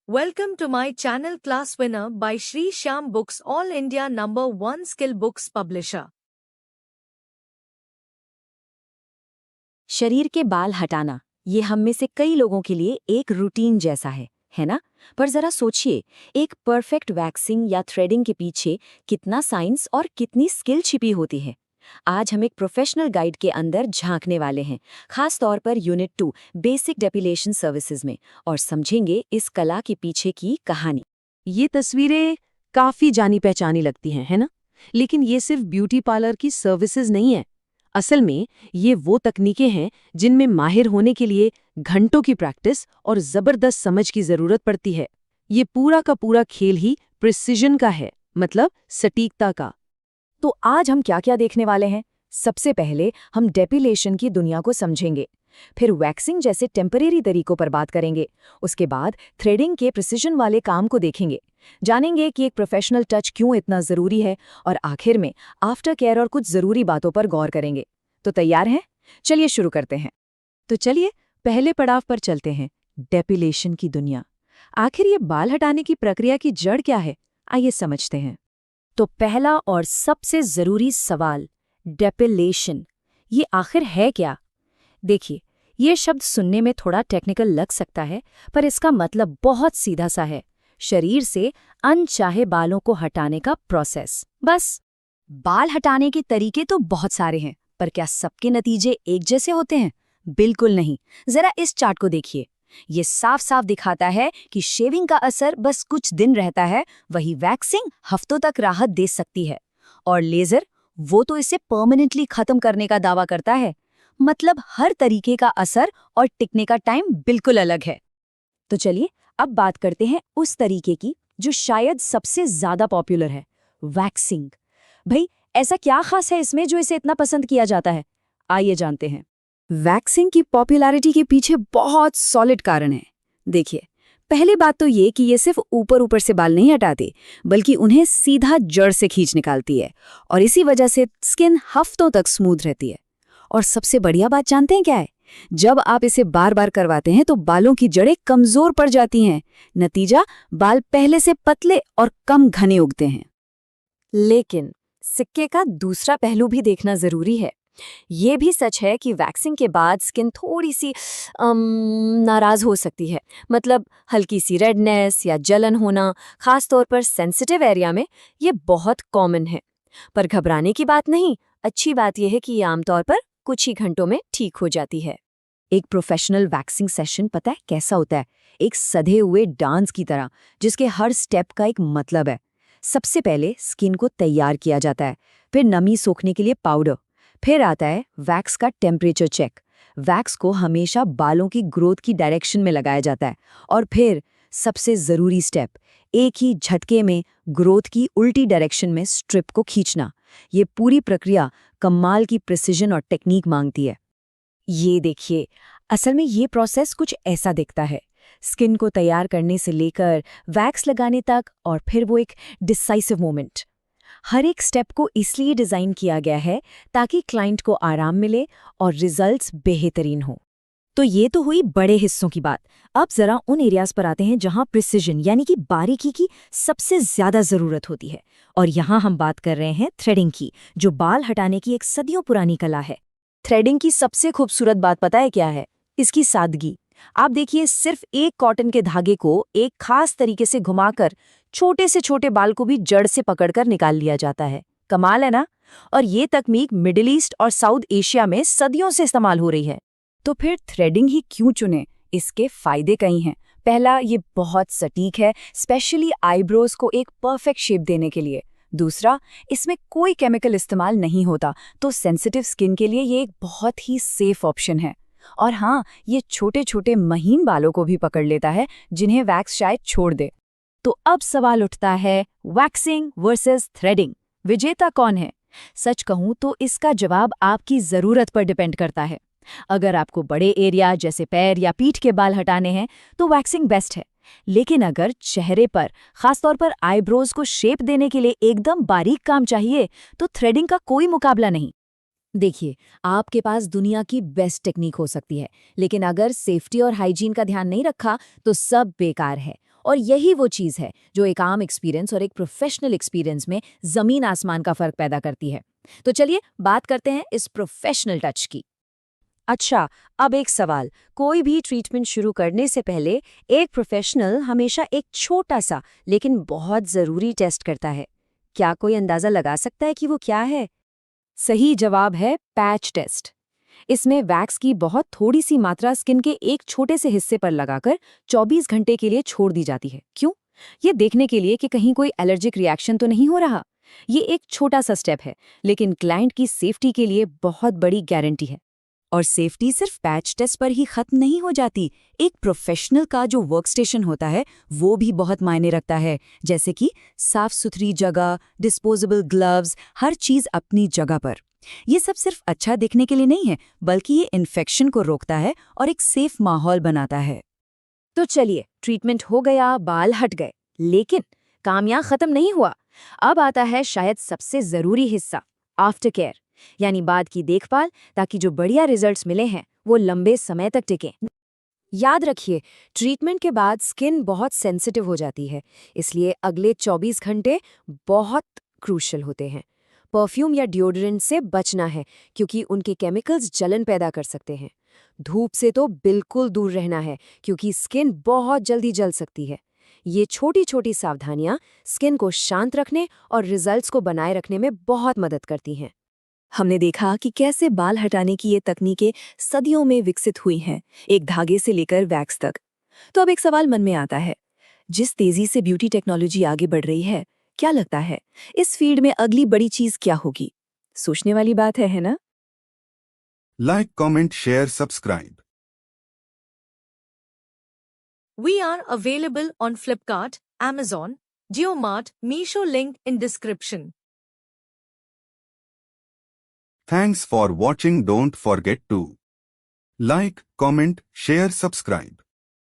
Welcome to my channel Class Winner by Shri Shyam Books, All India #1 skill books publisher. शरीर के बाल हटाना ये हम में से कई लोगों के लिए एक रूटीन जैसा है ना? पर जरा सोचिए, एक परफेक्ट वैक्सिंग या थ्रेडिंग के पीछे कितना साइंस और कितनी स्किल छिपी होती है। आज हम एक प्रोफेशनल गाइड के अंदर झांकने वाले हैं, खास तौर पर यूनिट 2 बेसिक डेपिलेशन सर्विसेज में, और समझेंगे इस कला के पीछे की कहानी। ये तस्वीरें काफी जानी पहचानी लगती हैं, है ना? लेकिन ये सिर्फ ब्यूटी पार्लर की सर्विसेज नहीं है। असल में ये वो तकनीकें हैं जिनमें माहिर होने के लिए घंटों की प्रैक्टिस और जबरदस्त समझ की जरूरत पड़ती है। ये पूरा का पूरा खेल ही प्रिसिजन का है, मतलब सटीकता का। तो आज हम क्या क्या देखने वाले हैं? सबसे पहले हम डेपिलेशन की दुनिया को समझेंगे, फिर वैक्सिंग जैसे टेम्परेरी तरीकों पर बात करेंगे, उसके बाद थ्रेडिंग के प्रिसिजन वाले काम को देखेंगे, जानेंगे कि एक प्रोफेशनल टच क्यों इतना जरूरी है, और आखिर में आफ्टर केयर और कुछ जरूरी बातों पर गौर करेंगे। तो तैयार हैं? चलिए शुरू करते हैं। तो चलिए पहले पड़ाव पर चलते हैं, डेपिलेशन की दुनिया। आखिर ये बाल हटाने की प्रक्रिया की जड़ क्या है, आइए समझते हैं। तो पहला और सबसे जरूरी सवाल, डेपिलेशन ये आखिर है क्या? देखिए, ये शब्द सुनने में थोड़ा टेक्निकल लग सकता है, पर इसका मतलब बहुत सीधा सा है। शरीर से अनचाहे बालों को हटाने का प्रोसेस, बस। बाल हटाने के तरीके तो बहुत सारे हैं, पर क्या सबके नतीजे एक जैसे होते हैं? बिल्कुल नहीं। जरा इस चार्ट को देखिए। ये साफ साफ दिखाता है कि शेविंग का असर बस कुछ दिन रहता है, वही वैक्सिंग हफ्तों तक राहत दे सकती है। और लेजर, वो तो इसे परमानेंटली खत्म करने का दावा करता है। मतलब हर तरीके का असर और टिकने का टाइम बिल्कुल अलग है। तो चलिए अब बात करते हैं उस तरीके की जो शायद सबसे ज्यादा पॉपुलर है, वैक्सिंग। भाई, ऐसा क्या खास है इसमें जो इसे इतना पसंद किया जाता है? आइए जानते हैं। वैक्सिंग की पॉपुलैरिटी के पीछे बहुत सॉलिड कारण है। देखिए, पहली बात तो ये कि ये सिर्फ ऊपर ऊपर से बाल नहीं हटाती, बल्कि उन्हें सीधा जड़ से खींच निकालती है, और इसी वजह से स्किन हफ्तों तक स्मूथ रहती है। और सबसे बढ़िया बात जानते हैं क्या है? जब आप इसे बार बार करवाते हैं तो बालों की जड़ें कमजोर पड़ जाती हैं। नतीजा, बाल पहले से पतले और कम घने उगते हैं। लेकिन सिक्के का दूसरा पहलू भी देखना जरूरी है। ये भी सच है कि वैक्सिंग के बाद स्किन थोड़ी सी नाराज हो सकती है। मतलब हल्की सी रेडनेस या जलन होना, खास तौर पर सेंसिटिव एरिया में, ये बहुत कॉमन है। पर घबराने की बात नहीं। अच्छी बात यह है कि ये आमतौर पर कुछ ही घंटों में ठीक हो जाती है। एक प्रोफेशनल वैक्सिंग सेशन पता है कैसा होता है? एक सधे हुए डांस की तरह, जिसके हर स्टेप का एक मतलब है। सबसे पहले स्किन को तैयार किया जाता है, फिर नमी सोखने के लिए पाउडर, फिर आता है वैक्स का टेम्परेचर चेक। वैक्स को हमेशा बालों की ग्रोथ की डायरेक्शन में लगाया जाता है, और फिर सबसे जरूरी स्टेप, एक ही झटके में ग्रोथ की उल्टी डायरेक्शन में स्ट्रिप को खींचना। ये पूरी प्रक्रिया कमाल की प्रिसिजन और टेक्निक मांगती है। ये देखिए, असल में ये प्रोसेस कुछ ऐसा दिखता है। स्किन को तैयार करने से लेकर वैक्स लगाने तक, और फिर वो एक डिसाइसिव मोमेंट। हर एक स्टेप को इसलिए डिजाइन किया गया है ताकि क्लाइंट को आराम मिले और रिजल्ट्स बेहतरीन हो। तो ये तो हुई बड़े हिस्सों की बात। अब जरा उन एरियाज पर आते हैं जहां प्रिसिजन यानी कि बारीकी की सबसे ज्यादा जरूरत होती है। और यहाँ हम बात कर रहे हैं थ्रेडिंग की, जो बाल हटाने की एक सदियों पुरानी कला है। थ्रेडिंग की सबसे खूबसूरत बात पता है क्या है? इसकी सादगी। आप देखिए, सिर्फ एक कॉटन के धागे को एक खास तरीके से घुमाकर छोटे से छोटे बाल को भी जड़ से पकड़कर निकाल लिया जाता है। कमाल है ना? और ये तकनीक मिडिल ईस्ट और साउथ एशिया में सदियों से इस्तेमाल हो रही है। तो फिर थ्रेडिंग ही क्यों चुने? इसके फायदे कई हैं। पहला, ये बहुत सटीक है, स्पेशली आईब्रोज को एक परफेक्ट शेप देने के लिए। दूसरा, इसमें कोई केमिकल इस्तेमाल नहीं होता, तो सेंसिटिव स्किन के लिए ये एक बहुत ही सेफ ऑप्शन है। और हाँ, ये छोटे छोटे महीन बालों को भी पकड़ लेता है, जिन्हें वैक्स शायद छोड़ दे। तो अब सवाल उठता है, वैक्सिंग वर्सेस थ्रेडिंग, विजेता कौन है? सच कहूं तो इसका जवाब आपकी जरूरत पर डिपेंड करता है। अगर आपको बड़े एरिया जैसे पैर या पीठ के बाल हटाने हैं तो वैक्सिंग बेस्ट है। लेकिन अगर चेहरे पर, खासतौर पर आईब्रोज को शेप देने के लिए एकदम बारीक काम चाहिए, तो थ्रेडिंग का कोई मुकाबला नहीं। देखिए, आपके पास दुनिया की बेस्ट टेक्निक हो सकती है, लेकिन अगर सेफ्टी और हाइजीन का ध्यान नहीं रखा तो सब बेकार है। और यही वो चीज़ है जो एक आम एक्सपीरियंस और एक प्रोफेशनल एक्सपीरियंस में ज़मीन आसमान का फ़र्क पैदा करती है। तो चलिए बात करते हैं इस प्रोफेशनल टच की। अच्छा, अब एक सवाल। कोई भी ट्रीटमेंट शुरू करने से पहले एक प्रोफेशनल हमेशा एक छोटा सा लेकिन बहुत ज़रूरी टेस्ट करता है। क्या कोई अंदाज़ा लगा सकता है कि वो क्या है? सही जवाब है पैच टेस्ट। इसमें वैक्स की बहुत थोड़ी सी मात्रा स्किन के एक छोटे से हिस्से पर लगाकर 24 घंटे के लिए छोड़ दी जाती है। क्यों? ये देखने के लिए कि कहीं कोई एलर्जिक रिएक्शन तो नहीं हो रहा। ये एक छोटा सा स्टेप है, लेकिन क्लाइंट की सेफ्टी के लिए बहुत बड़ी गारंटी है। और सेफ्टी सिर्फ पैच टेस्ट पर ही खत्म नहीं हो जाती। एक प्रोफेशनल का जो वर्कस्टेशन होता है वो भी बहुत मायने रखता है, जैसे कि साफ सुथरी जगह, डिस्पोजेबल ग्लव्स, हर चीज अपनी जगह पर। ये सब सिर्फ अच्छा दिखने के लिए नहीं है, बल्कि ये इन्फेक्शन को रोकता है और एक सेफ माहौल बनाता है। तो चलिए, ट्रीटमेंट हो गया, बाल हट गए, लेकिन काम यहाँ खत्म नहीं हुआ। अब आता है शायद सबसे ज़रूरी हिस्सा, आफ्टर केयर, यानी बाद की देखभाल, ताकि जो बढ़िया रिजल्ट्स मिले हैं वो लंबे समय तक टिकें। याद रखिए, ट्रीटमेंट के बाद स्किन बहुत सेंसिटिव हो जाती है, इसलिए अगले 24 घंटे बहुत क्रूशियल होते हैं। परफ्यूम या डिओड्रेंट से बचना है, क्योंकि उनके केमिकल्स जलन पैदा कर सकते हैं। धूप से तो बिल्कुल दूर रहना है, क्योंकि स्किन बहुत जल्दी जल सकती है। ये छोटी छोटी सावधानियां स्किन को शांत रखने और रिजल्ट्स को बनाए रखने में बहुत मदद करती हैं। हमने देखा कि कैसे बाल हटाने की ये तकनीकें सदियों में विकसित हुई हैं, एक धागे से लेकर वैक्स तक। तो अब एक सवाल मन में आता है, जिस तेजी से ब्यूटी टेक्नोलॉजी आगे बढ़ रही है, क्या लगता है इस फील्ड में अगली बड़ी चीज क्या होगी? सोचने वाली बात है ना? Like, comment, share, subscribe. We are available on Flipkart, Amazon, JioMart, Meesho, link in description. Thanks for watching. Don't forget to like, comment, share, subscribe.